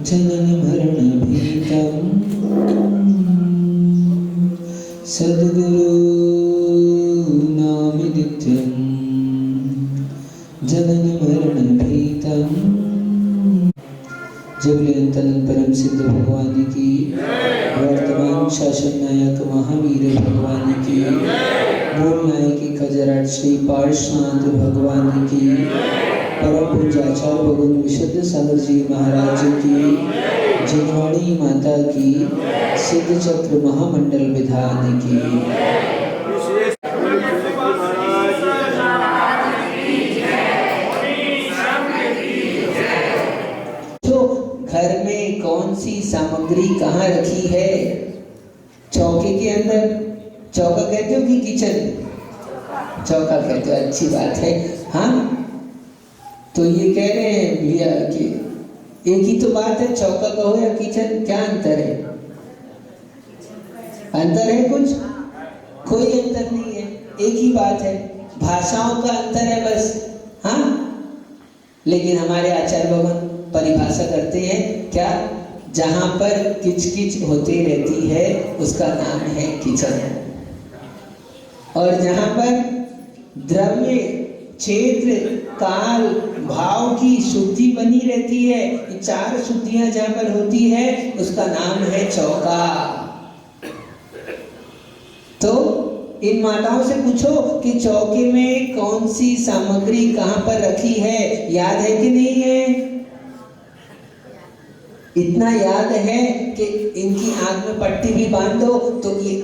जनन मरण भीतम सद्गुरु नाम नित्यम जनन मरण भीतम। जगलेंतन परम सिद्ध भगवान की, वर्तमान शासन नायक महावीर भगवान की, मूल नायकी खजराट श्री पार्श्वनाथ भगवान की, परम पूज्याचार्य भगवान विशुद्ध सागर जी महाराज की, जिनवाणी माता की, सिद्ध चक्र महामंडल विधान की। तो घर में कौन सी सामग्री कहाँ रखी है? चौके के अंदर। चौका कहते हो कि किचन? चौका कहते हो, अच्छी बात है। हाँ, तो ये कह रहे हैं भैया कि एक ही तो बात है, चौका कहो या किचन, क्या अंतर है? अंतर है कुछ? कोई अंतर नहीं है, एक ही बात है। भाषाओं का अंतर है बस। हाँ, लेकिन हमारे आचार्य भगवान परिभाषा करते हैं क्या? जहां पर किचकिच होती रहती है उसका नाम है किचन, और जहां पर द्रव्य क्षेत्र काल भाव की शुद्धि बनी रहती है, ये चार शुद्धियां जहां पर होती है उसका नाम है चौका। तो इन माताओं से पूछो कि चौके में कौन सी सामग्री कहां पर रखी है, याद है कि नहीं है? इतना याद है कि इनकी आंख में पट्टी भी बांध दो तो ये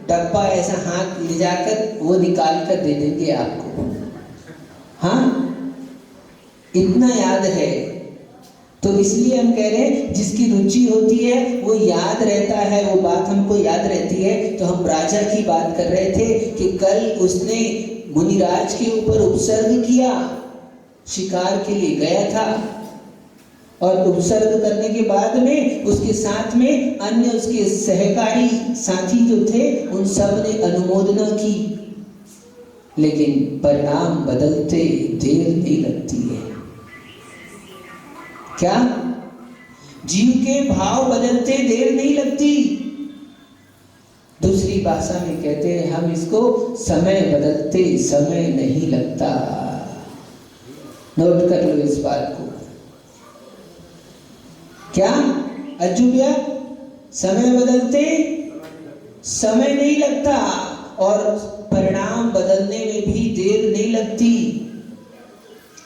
डब्बा ऐसा हाथ ले जाकर वो निकाल कर दे देंगे आपको। हाँ, इतना याद है। तो इसलिए हम कह रहे हैं जिसकी रुचि होती है वो याद रहता है, वो बात हमको याद रहती है। तो हम राजा की बात कर रहे थे कि कल उसने मुनिराज के ऊपर उपसर्ग किया, शिकार के लिए गया था, और उपसर्ग करने के बाद में उसके साथ में अन्य उसके सहकारी साथी जो थे उन सब ने अनुमोदना की, लेकिन परिणाम बदलते देर नहीं लगती है। क्या? जीव के भाव बदलते देर नहीं लगती। दूसरी भाषा में कहते हैं हम इसको समय बदलते समय नहीं लगता। नोट कर लो इस बात को। क्या अज्जू भैया? समय बदलते समय नहीं लगता, और परिणाम बदलने में भी देर नहीं लगती।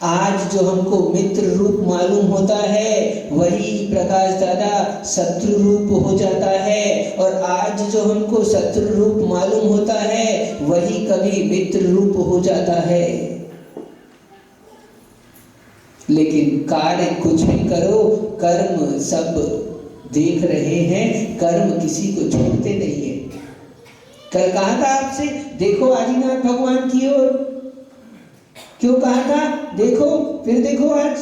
आज जो हमको मित्र रूप मालूम होता है वही प्रकाश दादा शत्रु रूप हो जाता है, और आज जो हमको शत्रु रूप मालूम होता है वही कभी मित्र रूप हो जाता है। लेकिन कार्य कुछ भी करो, कर्म सब देख रहे हैं, कर्म किसी को छोड़ते नहीं है। कल कहा था आपसे देखो आदिनाथ भगवान की ओर, क्यों कहा था? देखो, फिर देखो आज।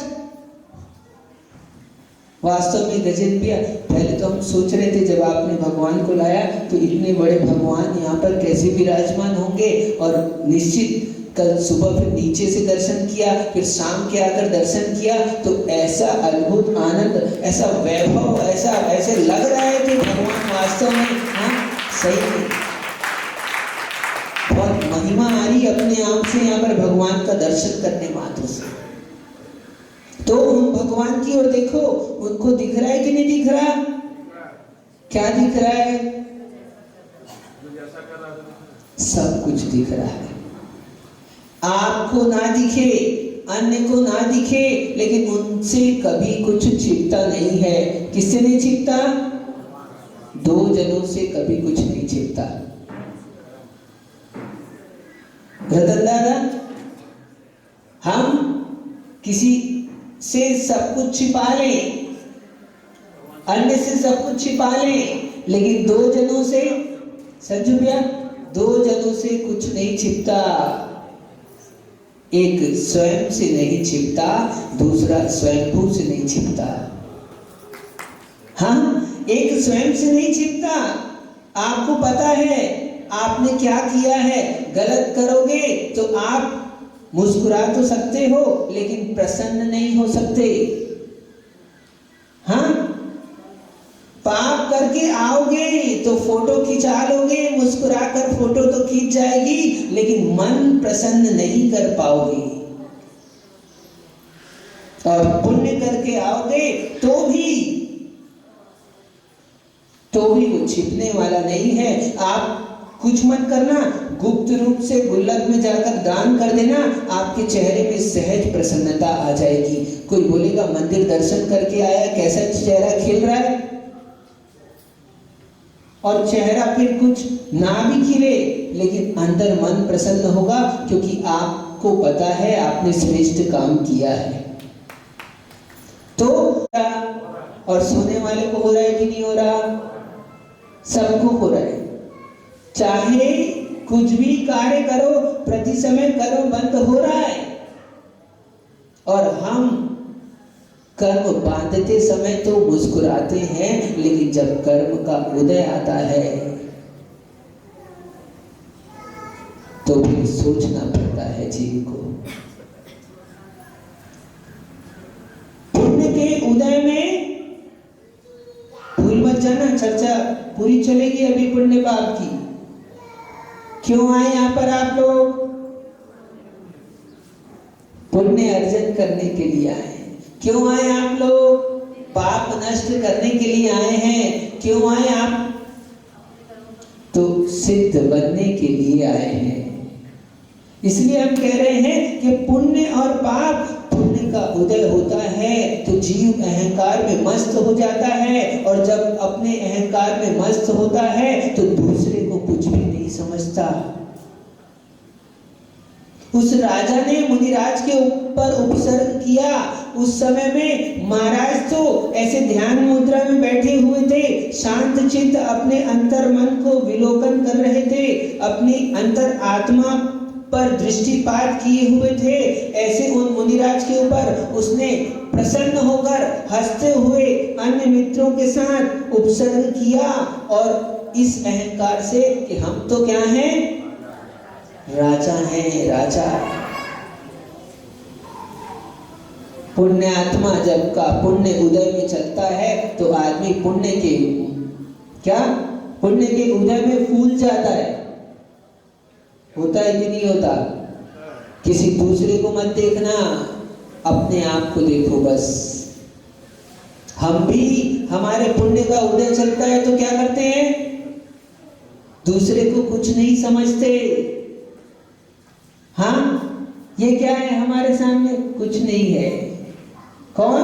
वास्तव में गजेंद्र भैया, पहले तो हम सोच रहे थे जब आपने भगवान को लाया तो इतने बड़े भगवान यहाँ पर कैसे विराजमान होंगे, और निश्चित कल सुबह फिर नीचे से दर्शन किया, फिर शाम के आकर दर्शन किया, तो ऐसा अद्भुत आनंद, ऐसा वैभव, ऐसा ऐसे लग रहा है कि भगवान वास्तव में, हाँ सही में बहुत महिमा आ रही अपने आप से यहाँ पर भगवान का दर्शन करने मात्र से। तो उन भगवान की ओर देखो, उनको दिख रहा है कि नहीं दिख रहा? क्या दिख रहा है? सब कुछ दिख रहा है। आपको ना दिखे, अन्य को ना दिखे, लेकिन उनसे कभी कुछ छिपता नहीं है। किससे नहीं छिपता? दो जनों से कभी कुछ नहीं छिपता। रतन दादा, हम किसी से सब कुछ छिपा लें, अन्य से सब कुछ छिपा लें, लेकिन दो जनों से, संजू भैया, दो जनों से कुछ नहीं छिपता। एक स्वयं से नहीं छिपता, दूसरा स्वयंभू से नहीं छिपता। हाँ, एक स्वयं से नहीं छिपता। आपको पता है आपने क्या किया है, गलत करोगे तो आप मुस्कुरा तो सकते हो लेकिन प्रसन्न नहीं हो सकते। हाँ, पाप करके आओगे तो फोटो खिंचा लोगे, मुस्कुरा कर फोटो तो खींच जाएगी, लेकिन मन प्रसन्न नहीं कर पाओगे। और पुण्य करके आओगे तो भी वो छिपने वाला नहीं है। आप कुछ मत करना, गुप्त रूप से गुल्लक में जाकर दान कर देना, आपके चेहरे में सहज प्रसन्नता आ जाएगी। कोई बोलेगा मंदिर दर्शन करके आया, कैसा चेहरा खिल रहा है, और चेहरा फिर कुछ ना भी खिले लेकिन अंदर मन प्रसन्न होगा, क्योंकि आपको पता है आपने श्रेष्ठ काम किया है। तो और सोने वाले को हो रहा है कि नहीं हो रहा? सबको हो रहा है। चाहे कुछ भी कार्य करो, प्रति समय करो, बंद हो रहा है। और हम कर्म बांधते समय तो मुस्कुराते हैं, लेकिन जब कर्म का उदय आता है तो फिर सोचना पड़ता है जीव को। पुण्य के उदय में भूल मत जाना, चर्चा पूरी चलेगी अभी पुण्य पाप की। क्यों आए यहाँ पर आप लोग? पुण्य अर्जन करने के लिए आए। क्यों आए आप लोग? पाप नष्ट करने के लिए आए हैं। क्यों आए आप? तो सिद्ध बनने के लिए आए हैं। इसलिए हम कह रहे हैं कि पुण्य और पाप, पुण्य का उदय होता है तो जीव अहंकार में मस्त हो जाता है, और जब अपने अहंकार में मस्त होता है तो दूसरे को कुछ भी नहीं समझता। उस राजा ने मुनिराज के ऊपर उपसर्ग किया। उस समय में महाराज तो ऐसे ध्यान मुद्रा में बैठे हुए थे, शांत चित्त अपने अंतर मन को विलोकन कर रहे थे, अपनी अंतर आत्मा पर दृष्टिपात किए हुए थे। ऐसे उन मुनिराज के ऊपर उसने प्रसन्न होकर हंसते हुए अन्य मित्रों के साथ उपसर्ग किया, और इस अहंकार से कि हम तो क्या हैं? राजा हैं, राजा। पुण्य आत्मा जब का पुण्य उदय में चलता है तो आदमी पुण्य के उदय में फूल जाता है। होता है कि नहीं होता? किसी दूसरे को मत देखना, अपने आप को देखो बस। हम भी, हमारे पुण्य का उदय चलता है तो क्या करते हैं? दूसरे को कुछ नहीं समझते। हाँ, ये क्या है हमारे सामने? कुछ नहीं है। कौन?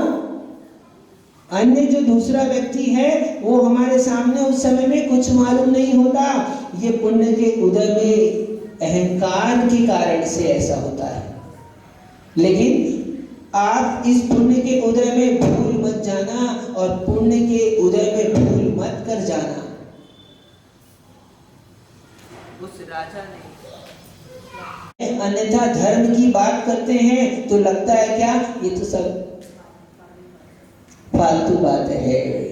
अन्य जो दूसरा व्यक्ति है वो हमारे सामने उस समय में कुछ मालूम नहीं होता। ये पुण्य के उदय में अहंकार के कारण से ऐसा होता है। लेकिन आप इस पुण्य के उदय में भूल मत जाना, और पुण्य के उदय में भूल मत कर जाना। उस राजा ने, अन्यथा धर्म की बात करते हैं तो लगता है क्या ये तो सब फालतू बात है।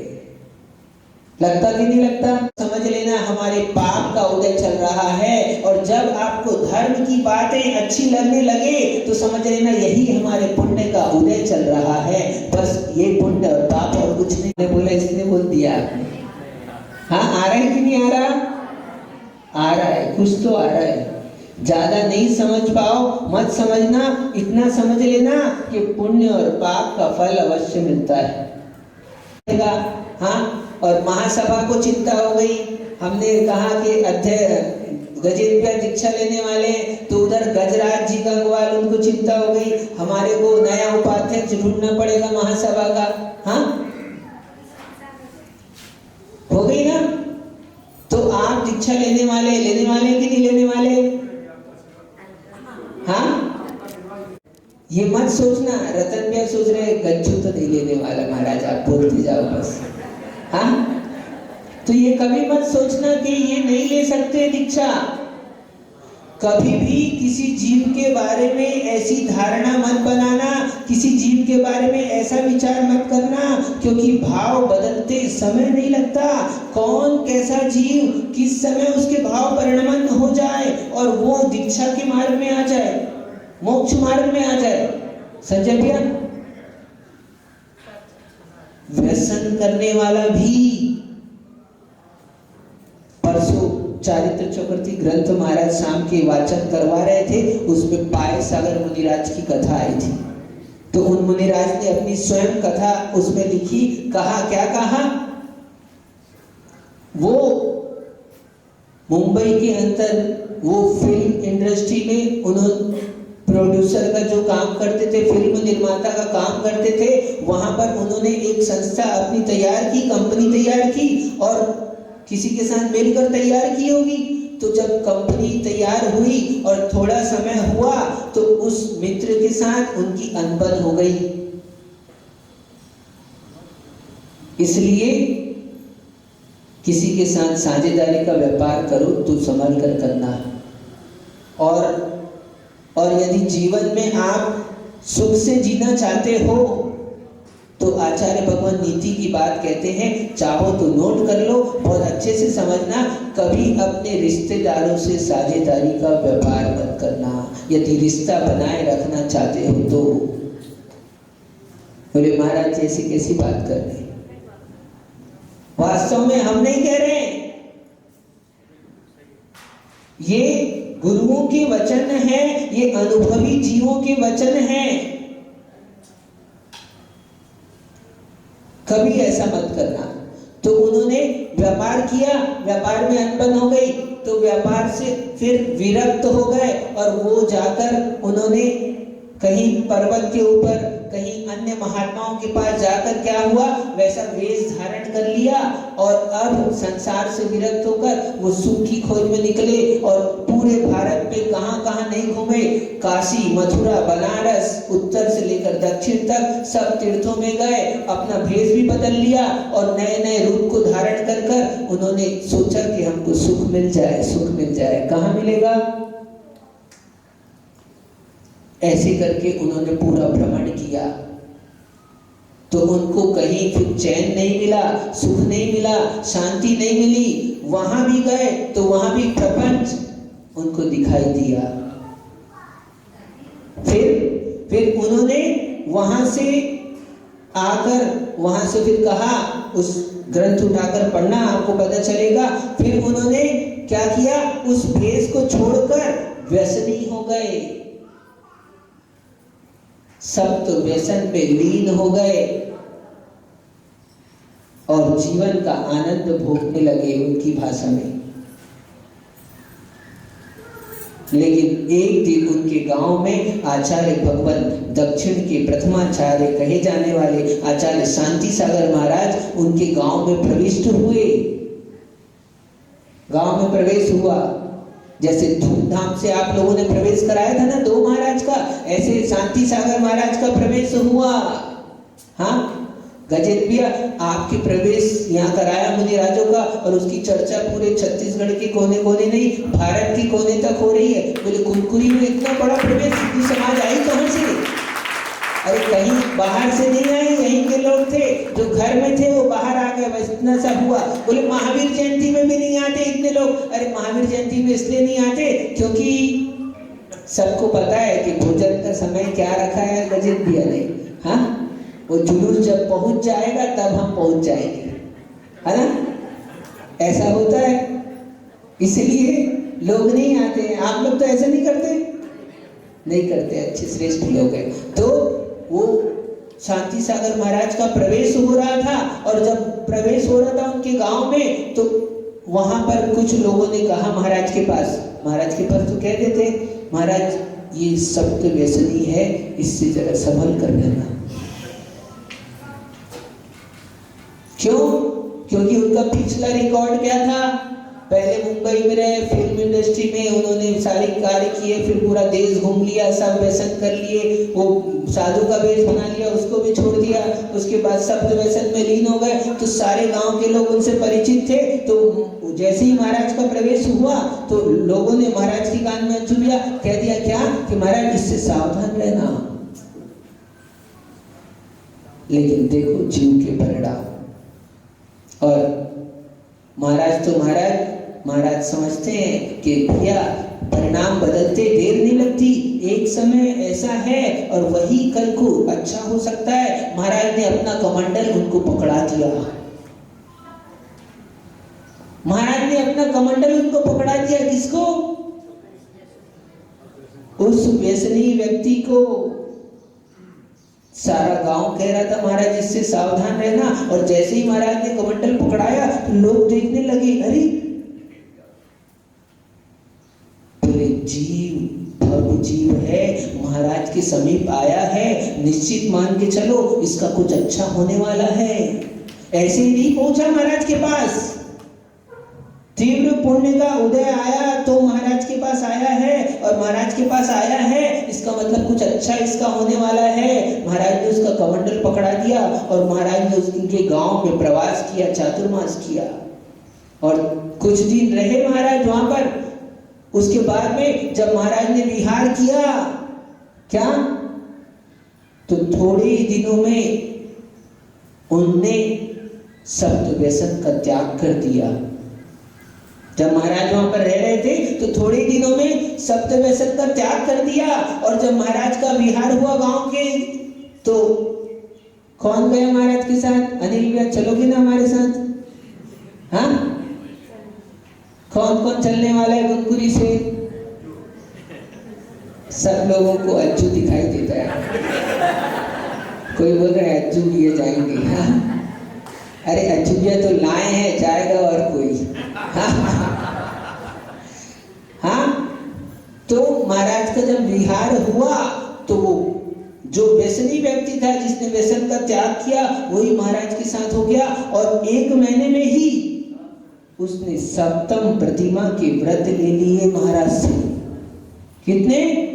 लगता कि नहीं लगता? समझ लेना हमारे पाप का उदय चल रहा है, और जब आपको धर्म की बातें अच्छी लगने लगे तो समझ लेना यही हमारे पुण्य का उदय चल रहा है। बस ये पुण्य और पाप और कुछ नहीं। बोला इसने बोल दिया आपने। हाँ, आ रहा है कि नहीं आ रहा? आ रहा है, कुछ तो आ रहा है। ज्यादा नहीं समझ पाओ मत समझना, इतना समझ लेना कि पुण्य और पाप का फल अवश्य मिलता है। हाँ, और महासभा को चिंता हो गई। हमने कहा कि अध्यक्ष गजेंद्र दीक्षा लेने वाले, तो उधर गजराज जी गंगवाल, उनको चिंता हो गई हमारे को नया उपाध्यक्ष ढूंढना पड़ेगा महासभा का। हाँ, हो गई ना? तो आप दीक्षा लेने वाले कि नहीं लेने वाले? हाँ, ये मत सोचना। रतन भैया सोच रहे गज्जू तो नहीं लेने वाला महाराज, आप बोलते जाओ बस। हाँ, तो ये कभी मत सोचना कि ये नहीं ले सकते दीक्षा। कभी भी किसी जीव के बारे में ऐसी धारणा मत बनाना, किसी जीव के बारे में ऐसा विचार मत करना, क्योंकि भाव बदलते समय नहीं लगता। कौन कैसा जीव किस समय उसके भाव परिणमन हो जाए और वो दीक्षा के मार्ग में आ जाए। मोक्ष मार्ग में आ जाए। संजय भैया, व्यसन करने वाला भी, परसों चारित्र चक्रवर्ती ग्रंथ महाराज शाम के वाचन करवा रहे थे, उसमें पाय सागर मुनिराज की कथा आई थी। तो उन मुनिराज ने अपनी स्वयं कथा उसमें लिखी। कहा, क्या कहा? वो मुंबई के अंदर वो फिल्म इंडस्ट्री में उन्होंने प्रोड्यूसर का जो काम करते थे, फिल्म निर्माता का काम करते थे, वहां पर उन्होंने एक संस्था अपनी तैयार की, कंपनी तैयार की और किसी के साथ मिलकर तैयार की होगी। तो जब कंपनी तैयार हुई और थोड़ा समय हुआ तो उस मित्र के साथ उनकी अनबन हो गई। इसलिए किसी के साथ साझेदारी का व्यापार करो तो संभल कर करना। और यदि जीवन में आप सुख से जीना चाहते हो तो आचार्य भगवान नीति की बात कहते हैं, चाहो तो नोट कर लो, बहुत अच्छे से समझना, कभी अपने रिश्तेदारों से साझेदारी का व्यापार मत करना यदि रिश्ता बनाए rखना चाहते हो तो। बोले महाराज ऐसी कैसी बात कर रहे? वास्तव में हम नहीं कह रहे हैं, ये गुरुओं के वचन है, ये अनुभवी जीवों के वचन हैं। कभी ऐसा मत करना। तो उन्होंने व्यापार किया, व्यापार में अनबन हो गई, तो व्यापार से फिर विरक्त हो गए और वो जाकर उन्होंने कहीं पर्वत के ऊपर, कहीं अन्य महात्माओं के पास जाकर क्या हुआ, वैसा वेश धारण कर लिया और अब संसार से विरक्त होकर वो सुख की खोज में निकले और पूरे भारत में कहां-कहां नहीं घूमे, काशी, मथुरा, बनारस, उत्तर से लेकर दक्षिण तक सब तीर्थों में गए, अपना भेष भी बदल लिया और नए-नए रूप को धारण कर कर उन्होंने सोचा कि हमको सुख मिल जाए, सुख मिल जाए। कहां मिलेगा? ऐसे करके उन्होंने पूरा भ्रमण किया तो उनको कहीं फिर चैन नहीं मिला, सुख नहीं मिला, शांति नहीं मिली। वहां भी गए तो वहां भी प्रपंच उनको दिखाई दिया। फिर उन्होंने वहां से आकर, वहां से फिर कहा, उस ग्रंथ उठाकर पढ़ना, आपको पता चलेगा। फिर उन्होंने क्या किया, उस भेष को छोड़कर व्यसनी हो गए, सब तो व्यसन में लीन हो गए और जीवन का आनंद भोगने लगे उनकी भाषा में। लेकिन एक दिन उनके गांव में आचार्य भगवान दक्षिण के प्रथमाचार्य कहे जाने वाले आचार्य शांति सागर महाराज उनके गांव में प्रविष्ट हुए। गांव में प्रवेश हुआ, जैसे धूमधाम से आप लोगों ने प्रवेश कराया था ना 2 महाराज का, ऐसे शांति सागर महाराज का प्रवेश हुआ। हाँ गजेंद्र भैया, आपके प्रवेश यहाँ कराया मुनिराजों का और उसकी चर्चा पूरे छत्तीसगढ़ के कोने कोने नहीं, भारत के कोने तक हो रही है। बोले कुनकुरी में इतना बड़ा प्रवेश, सिद्धू समाज आई कहाँ से? अरे कहीं बाहर से नहीं आई, यहीं के लोग थे, जो घर में थे वो बाहर आ गए, बस इतना सा हुआ। बोले महावीर जयंती में भी नहीं आते इतने लोग। अरे महावीर जयंती में इसलिए नहीं आते क्योंकि सबको पता है कि भोजन का समय क्या रखा है गजेंद्र भैया ने। हाँ, वो जुलूस जब पहुंच जाएगा तब हम पहुंच जाएंगे, है ना? ऐसा होता है, इसलिए लोग नहीं आते हैं। आप लोग तो ऐसा नहीं करते, नहीं करते, अच्छे श्रेष्ठ लोग हैं। तो वो शांति सागर महाराज का प्रवेश हो रहा था और जब प्रवेश हो रहा था उनके गांव में तो वहां पर कुछ लोगों ने कहा महाराज के पास तो कह देते, महाराज ये सप्त व्यसनी है, इससे जरा संभल कर रहना। क्यों? क्योंकि उनका पिछला रिकॉर्ड क्या था, पहले मुंबई में रहे, फिल्म इंडस्ट्री में उन्होंने सारे कार्य किए, फिर पूरा देश घूम लिया, सब व्यसन कर लिए, वो साधु का वेश बना लिया, उसको भी छोड़ दिया, उसके बाद सब व्यसन में लीन हो गए। तो सारे गांव के लोग उनसे परिचित थे। तो जैसे ही महाराज का प्रवेश हुआ तो लोगों ने महाराज के कान में अंजू लिया, कह दिया क्या कि महाराज इससे सावधान रहना। लेकिन देखो जीव के परिणाम। और महाराज तो महाराज महाराज समझते हैं कि भैया परिणाम बदलते देर नहीं लगती, एक समय ऐसा है और वही कल को अच्छा हो सकता है। महाराज ने अपना कमंडल उनको पकड़ा दिया, महाराज ने अपना कमंडल उनको पकड़ा दिया। किसको? उस व्यसनी व्यक्ति को। सारा गांव कह रहा था महाराज इससे सावधान रहना, और जैसे ही महाराज ने कमंडल पकड़ाया तो लोग देखने लगे, अरे जीव भव जीव है, महाराज के समीप आया है, निश्चित मान के चलो इसका कुछ अच्छा होने वाला है। ऐसे ही नहीं पहुंचा महाराज के पास, तीव्र पुण्य का उदय आया तो महाराज के पास आया है, और महाराज के पास आया है इसका मतलब कुछ अच्छा इसका होने वाला है। महाराज ने उसका कमंडल पकड़ा दिया और महाराज ने उनके गांव में प्रवास किया, चातुर्मास किया, और कुछ दिन रहे महाराज वहां पर। उसके बाद में जब महाराज ने विहार किया, क्या तो थोड़े ही दिनों में उनने सप्त व्यसन का त्याग कर दिया। जब महाराज वहां पर रह रहे थे तो थोड़े दिनों में सप्त व्यसन का त्याग कर दिया, और जब महाराज का विहार हुआ गांव के, तो कौन गया महाराज के साथ? अनिल भैया चलोगे ना हमारे साथ? हाँ, कौन कौन चलने वाला है गुनगुरी से? सब लोगों को अज्जू दिखाई देता है, कोई बोल रहा है अज्जू भी ये जाएंगे। हाँ? अरे अज्जू भैया तो लाए हैं, जाएगा और कोई। हाँ, तो महाराज का जब विहार हुआ तो वो जो व्यसनी व्यक्ति था जिसने व्यसन का त्याग किया वही महाराज के साथ हो गया, और 1 महीने में ही उसने सप्तम प्रतिमा के व्रत ले लिए महाराज से। कितने?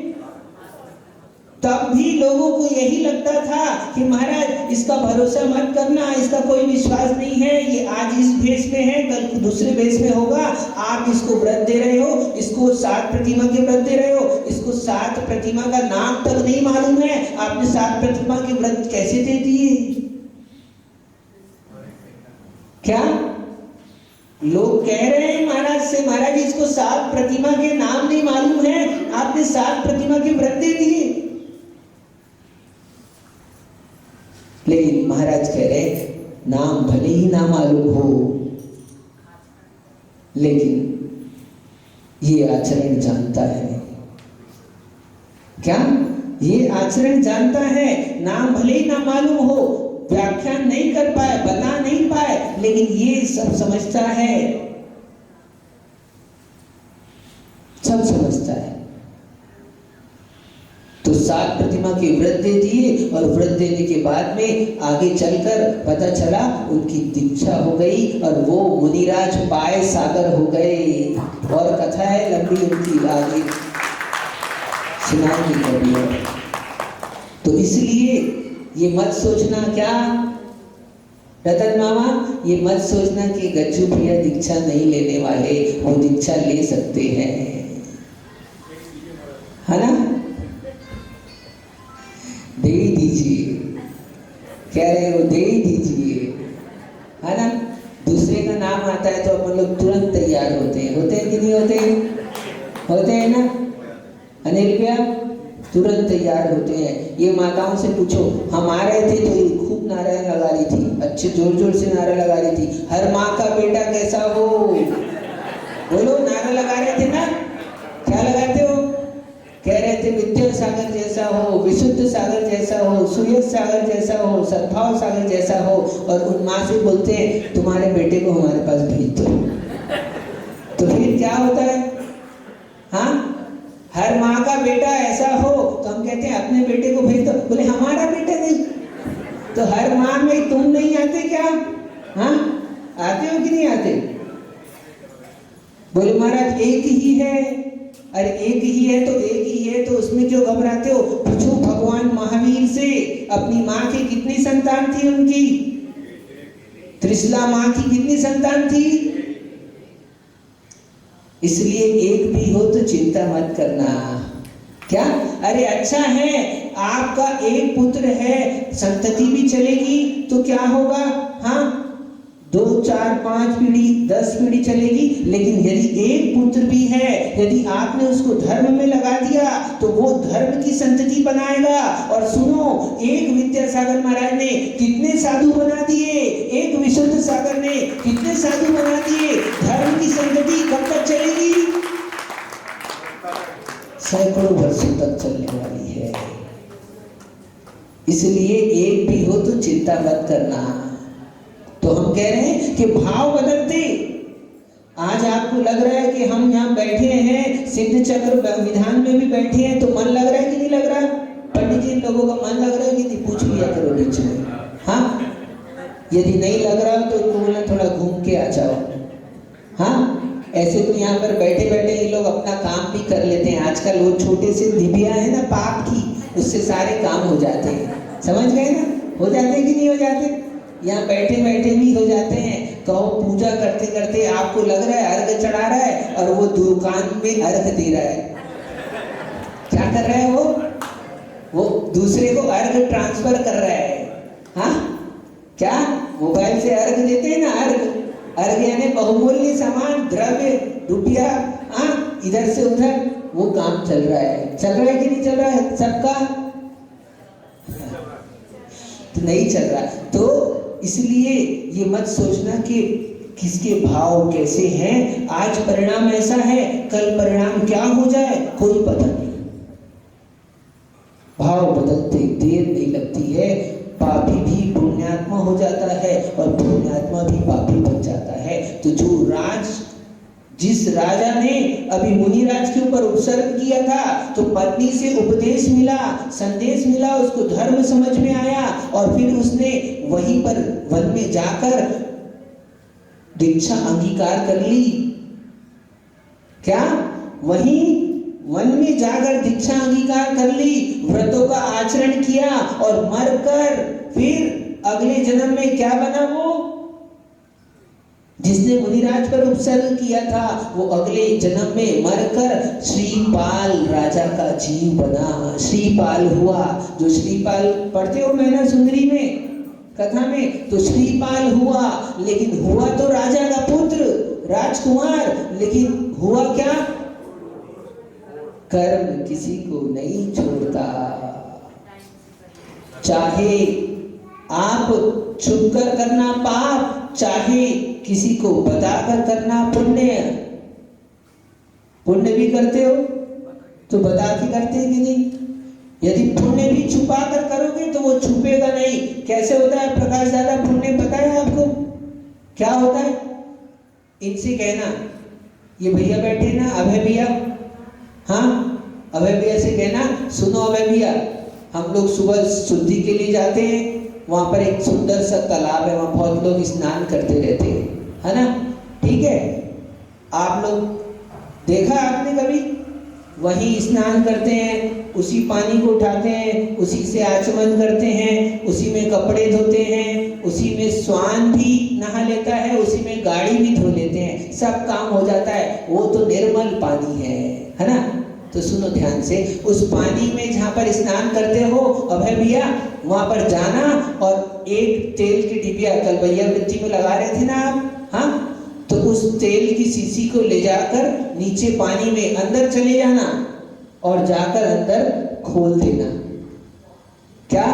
तब भी लोगों को यही लगता था कि महाराज इसका भरोसा मत करना, इसका कोई विश्वास नहीं है, ये आज इस भेष में है कल दूसरे भेष में होगा, आप इसको व्रत दे रहे हो, इसको 7 प्रतिमा के व्रत दे रहे हो, इसको 7 प्रतिमा का नाम तक नहीं मालूम है, आपने 7 प्रतिमा के व्रत कैसे दे दिए? क्या लोग कह रहे हैं महाराज से, महाराज इसको 7 प्रतिमा के नाम नहीं मालूम है, आपने 7 प्रतिमा के व्रत दे दिए। लेकिन महाराज कह रहे नाम भले ही ना मालूम हो, लेकिन ये आचरण जानता है। क्या ये आचरण जानता है? नाम भले ही ना मालूम हो, व्याख्यान नहीं कर पाए, बता नहीं पाए, लेकिन ये सब समझता है, सब समझता है। तो 7 प्रतिमा के व्रत दे दिए, और व्रत देने के बाद में आगे चलकर पता चला उनकी दीक्षा हो गई और वो मुनिराज पाए सागर हो गए। और कथा है लंबी, उनकी आगे सुनाएंगे कभी। तो इसलिए ये मत सोचना, क्या रतन मामा, ये मत सोचना कि गज्जू भैया दीक्षा नहीं लेने वाले, वो दीक्षा ले सकते हैं, है ना? दे दीजिए, कह रहे हो दे दीजिए, है ना? दूसरे का नाम आता है तो अपन लोग तुरंत तैयार होते हैं कि नहीं होते हैं? होते हैं ना अनिल भैया? तुरंत तैयार होते हैं। ये माताओं से पूछो, हम आ रहे थे तो ये खूब नारा लगा रही थी, अच्छे जोर जोर से नारा लगा रही थी, हर माँ का बेटा कैसा हो, बोलो, नारा लगा रहे थे ना? क्या लगाते हो? कह रहे थे विद्या सागर जैसा हो, विशुद्ध सागर जैसा हो, सुयस सागर जैसा हो, सद्भाव सागर जैसा हो, और उन माँ से बोलते हैं तुम्हारे बेटे को हमारे पास भेज दो। तो फिर क्या होता है? हाँ, हर माँ का बेटा ऐसा हो तो हम कहते हैं अपने बेटे को भेज दो, बोले हमारा बेटा नहीं, तो हर माँ में तुम नहीं आते क्या? हाँ, आते हो कि नहीं आते? बोले महाराज एक ही है। अरे एक ही है तो एक ही है, तो उसमें क्यों घबराते हो? पूछो भगवान महावीर से, अपनी माँ की कितनी संतान थी उनकी? त्रिशला माँ की कितनी संतान थी? इसलिए एक भी हो तो चिंता मत करना। क्या? अरे अच्छा है, आपका एक पुत्र है, संतति भी चलेगी तो क्या होगा? हाँ, 2, 4, 5 पीढ़ी, 10 पीढ़ी चलेगी। लेकिन यदि एक पुत्र भी है, यदि आपने उसको धर्म में लगा दिया तो वो धर्म की संतति बनाएगा। और सुनो, एक विद्यासागर महाराज ने कितने साधु बना दिए, एक विशुद्ध सागर ने कितने साधु बना दिए। धर्म की संतति कब तक चलेगी? सैकड़ों वर्षों तक चलने वाली है। इसलिए एक भी हो तो चिंता मत करना। तो हम कह रहे हैं कि भाव बदलते। आज आपको लग रहा है कि हम यहाँ बैठे हैं, सिद्ध चक्र विधान में भी बैठे हैं, तो मन लग रहा है कि नहीं लग रहा? पंडित जी, लोगों का मन लग रहा है कि नहीं? पूछ लिया करो बीच में। हाँ, यदि नहीं लग रहा हो तो इनको बोलना थोड़ा घूम के आ जाओ। हाँ, ऐसे तो यहाँ पर बैठे बैठे ये लोग अपना काम भी कर लेते हैं। आजकल वो छोटे से डिबिया है ना पाप की, उससे सारे काम हो जाते हैं। समझ गए ना? हो जाते हैं कि नहीं हो जाते? यहाँ बैठे बैठे भी हो जाते हैं। कहो पूजा करते करते आपको लग रहा है अर्घ चढ़ा रहा है और वो दुकान में अर्घ दे रहा है। क्या कर रहा है वो दूसरे को अर्घ ट्रांसफर कर रहा है। हाँ, क्या मोबाइल से अर्घ देते हैं ना? अर्घ यानी बहुमूल्य सामान, द्रव्य, रुपया, हाँ, इधर से उधर वो काम चल रहा है। चल रहा है कि नहीं चल रहा है सबका? तो नहीं चल रहा। तो इसलिए ये मत सोचना कि किसके भाव कैसे हैं। आज परिणाम ऐसा है, कल परिणाम क्या हो जाए कोई पता नहीं। भाव बदलते देर नहीं लगती है। पापी भी पुण्यात्मा हो जाता है और पुण्यात्मा भी पापी बन जाता है। तो जिस राजा ने अभी मुनिराज के ऊपर उपसर्ग किया था, तो पत्नी से उपदेश मिला, संदेश मिला, उसको धर्म समझ में आया और फिर उसने वहीं पर वन में जाकर दीक्षा अंगीकार कर ली। क्या? वहीं वन में जाकर दीक्षा अंगीकार कर ली, व्रतों का आचरण किया और मरकर फिर अगले जन्म में क्या बना? वो जिसने मुनिराज पर उपसर्ग किया था, वो अगले जन्म में मरकर श्रीपाल राजा का जीव बना, श्रीपाल हुआ। जो श्रीपाल पढ़ते हो मैना सुंदरी में कथा में, तो श्रीपाल हुआ। लेकिन हुआ तो राजा का पुत्र, राजकुमार, लेकिन हुआ क्या? कर्म किसी को नहीं छोड़ता। चाहे आप छुपकर करना पाप, चाहे किसी को बताकर करना पुण्य। पुण्य भी करते हो तो बता के करते हैं कि नहीं? यदि पुण्य भी छुपा कर करोगे तो वो छुपेगा नहीं। कैसे होता है प्रकाश दादा पुण्य, पता है आपको क्या होता है? इनसे कहना, ये भैया बैठे ना अभय भैया, हाँ अभय भैया से कहना, सुनो अभय भैया, हम लोग सुबह शुद्धि के लिए जाते हैं, वहां पर एक सुंदर सा तालाब है, वहां बहुत लोग स्नान करते रहते हैं, है ना? ठीक है, आप लोग देखा आपने कभी? वही स्नान करते हैं, उसी पानी को उठाते हैं, उसी से आचमन करते हैं, उसी में कपड़े धोते हैं, उसी में स्वान भी नहा लेता है, उसी में गाड़ी भी धो लेते हैं, सब काम हो जाता है। वो तो निर्मल पानी है ना? तो सुनो ध्यान से, उस पानी में जहाँ पर स्नान करते हो अभय भैया, वहां पर जाना और एक तेल की डिबिया, कल भैया मिट्टी में लगा रहे थे ना आप, हाँ, तो उस तेल की शीशी को ले जाकर नीचे पानी में अंदर चले जाना और जाकर अंदर खोल देना। क्या?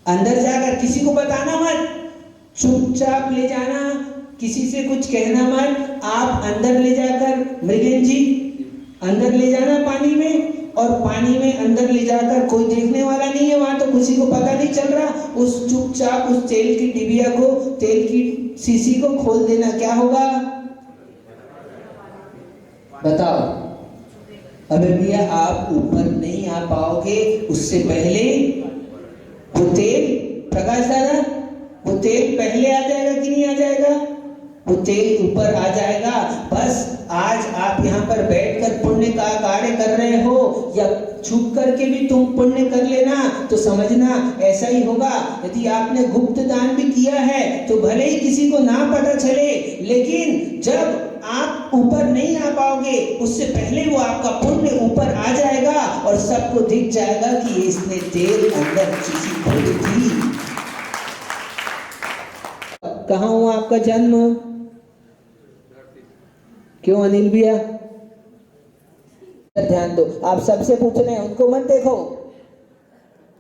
अंदर जाकर किसी को बताना मत, चुपचाप ले जाना, किसी से कुछ कहना मत। आप अंदर ले जाकर, मृगेन जी अंदर ले जाना पानी में, और पानी में अंदर ले जाकर, कोई देखने वाला नहीं है वहां, तो किसी को पता नहीं चल रहा, उस चुपचाप उस तेल की डिबिया को, तेल की शीशी को खोल देना। क्या होगा बताओ? अबे भैया आप ऊपर नहीं आ पाओगे, उससे पहले वो तेल, प्रकाश दादा, वो तेल पहले आ जाएगा कि नहीं आ जाएगा? वो तेल ऊपर आ जाएगा। बस आज आप यहाँ पर बैठकर पुण्य का कार्य कर रहे हो, या छुप करके भी तुम पुण्य कर लेना, तो समझना ऐसा ही होगा। यदि आपने गुप्त दान भी किया है तो भले ही किसी को ना पता चले, लेकिन जब आप ऊपर नहीं आ पाओगे, उससे पहले वो आपका पुण्य ऊपर आ जाएगा और सबको दिख जाएगा कि इसने तेल अंदर चीज़ खोली थी। कहाँ हुआ आपका जन्म? क्यों अनिल भैया? ध्यान दो, आप सबसे पूछ रहे हैं, उनको मत देखो।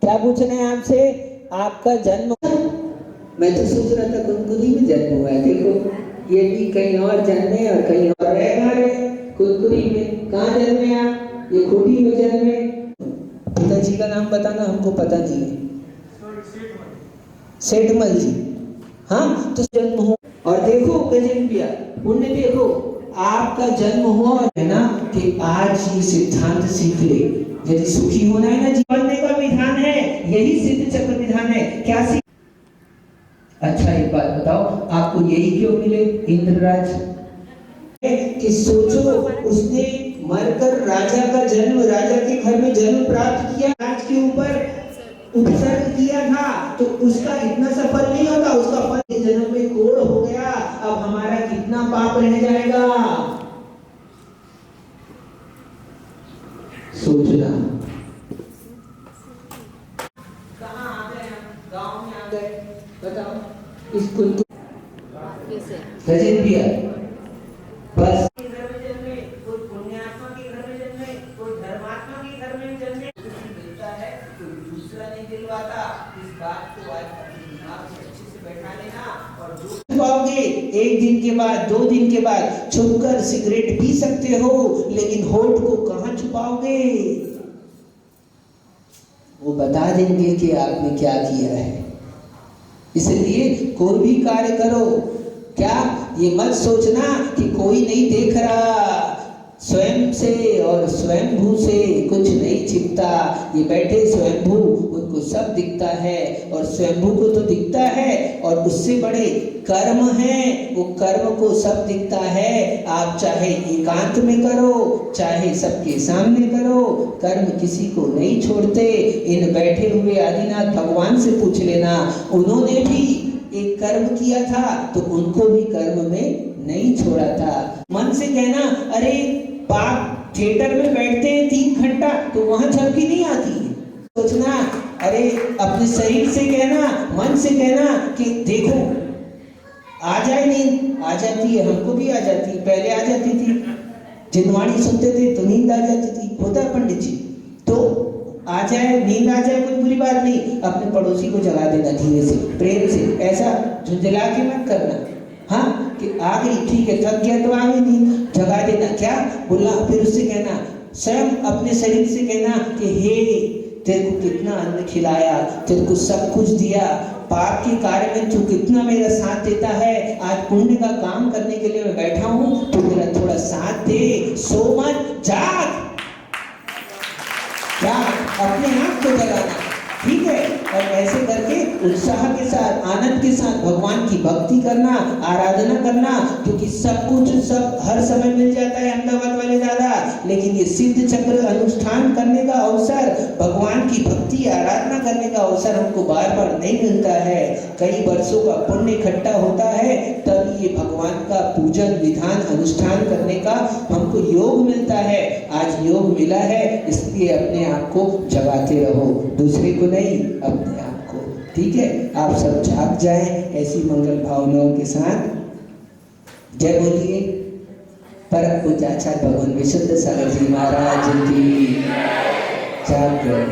क्या पूछ रहे हैं आपसे? आपका जन्म। मैं तो सोच रहा था कुनकुनी में जन्म हुआ है, देखो ये भी कहीं और जन्मे और कहीं और रहे। कुनकुनी में कहाँ जन्मे आप? ये खूंटी में जन्मे। पिताजी का नाम बताना, हमको पता नहीं है। सेठमल जी, हाँ तो जन्म हो। और देखो गजेंद्र भैया, पुण्य देखो, आपका जन्म हुआ है ना कि आज ये सिद्धांत सीख ले। यदि सुखी होना है ना, जीवन का विधान है, यही सिद्ध चक्र विधान है। क्या सीख? अच्छा एक बात बताओ, आपको यही क्यों मिले इंद्रराज? कि सोचो, उसने मरकर राजा का जन्म, राजा के घर में जन्म प्राप्त किया, राज के ऊपर उत्सर्ग किया था, तो उसका इतना सफल नहीं होता, उसका फल जन्म में कोड़ हो गया। अब हमारा कितना पाप रह जाएगा, सोचना। कहाँ आ गए हम? गांव में आ गए, बताओ इसको गजेंद्र भैया। बस कोई पुण्यात्मा के घर में जन्मे, कोई धर्मात्मा के घर में जन्मे, मिलता है तो दूसरा नहीं दिलवाता। इस बात को आज अपने दिमाग में अच्छे से बैठा लेना। और जो छुपाओगे, एक दिन के बाद, 2 दिन के बाद छुपकर सिगरेट पी सकते हो, लेकिन होठ को कहाँ छुपाओगे? वो बता देंगे कि आपने क्या किया है। इसलिए कोई भी कार्य करो, क्या ये मत सोचना कि कोई नहीं देख रहा। स्वयं से और स्वयंभू से कुछ नहीं छिपता। ये बैठे स्वयंभू, उनको सब दिखता है, और स्वयंभू को तो दिखता है, और उससे बड़े कर्म हैं, वो कर्म को सब दिखता है। आप चाहे एकांत में करो, चाहे सबके सामने करो, कर्म किसी को नहीं छोड़ते। इन बैठे हुए आदिनाथ भगवान से पूछ लेना, उन्होंने भी एक कर्म किया था तो उनको भी कर्म में नहीं छोड़ा था। मन से कहना, अरे बाप थिएटर में बैठते हैं 3 घंटा तो वहां झपकी नहीं आती है। सोचना, अरे अपने शरीर से कहना, मन से कहना कि देखो आ जाए, नींद आ जाती है, हमको भी आ जाती है, पहले आ जाती थी, जिनवाणी सुनते थे तो नींद आ जाती थी, होता है पंडित जी। तो आ जाए, नींद आ जाए, कोई बुरी बात नहीं। अपने पड़ोसी को जगा देना धीरे से, प्रेम से, ऐसा झुंझला के मत करना। हाँ कि आ गई, ठीक है, थक गया तो आ गई नींद, जगा देना। क्या बोलना? फिर उससे कहना, स्वयं अपने शरीर से कहना कि हे, तेरे को कितना अन्न खिलाया, तेरे को सब कुछ दिया, पाप के कार्य में तू कितना मेरा साथ देता है। आज पुण्य का काम करने के लिए मैं बैठा हूँ, तो मेरा थोड़ा साथ दे। सो मत, जाग, अपने आप को जगाना, ठीक है। और ऐसे करके उत्साह के साथ, आनंद के साथ भगवान की भक्ति करना, आराधना करना, क्योंकि सब कुछ सब हर समय मिल जाता है अहमदाबाद वाले दादा, लेकिन ये सिद्ध चक्र अनुष्ठान करने का अवसर, भगवान की भक्ति आराधना करने का अवसर हमको बार बार नहीं मिलता है। कई वर्षों का पुण्य इकट्ठा होता है, तब ये भगवान का पूजन विधान अनुष्ठान करने का हमको योग मिलता है। आज योग मिला है, इसलिए अपने आप को जगाते रहो, दूसरे को नहीं, अपने आप को, ठीक है। आप सब जाग जाएं ऐसी मंगल भावनाओं के साथ। जय बोलिए परम पूज्य आचार्य भगवान विशुद्ध सागर जी महाराज की जय। सागर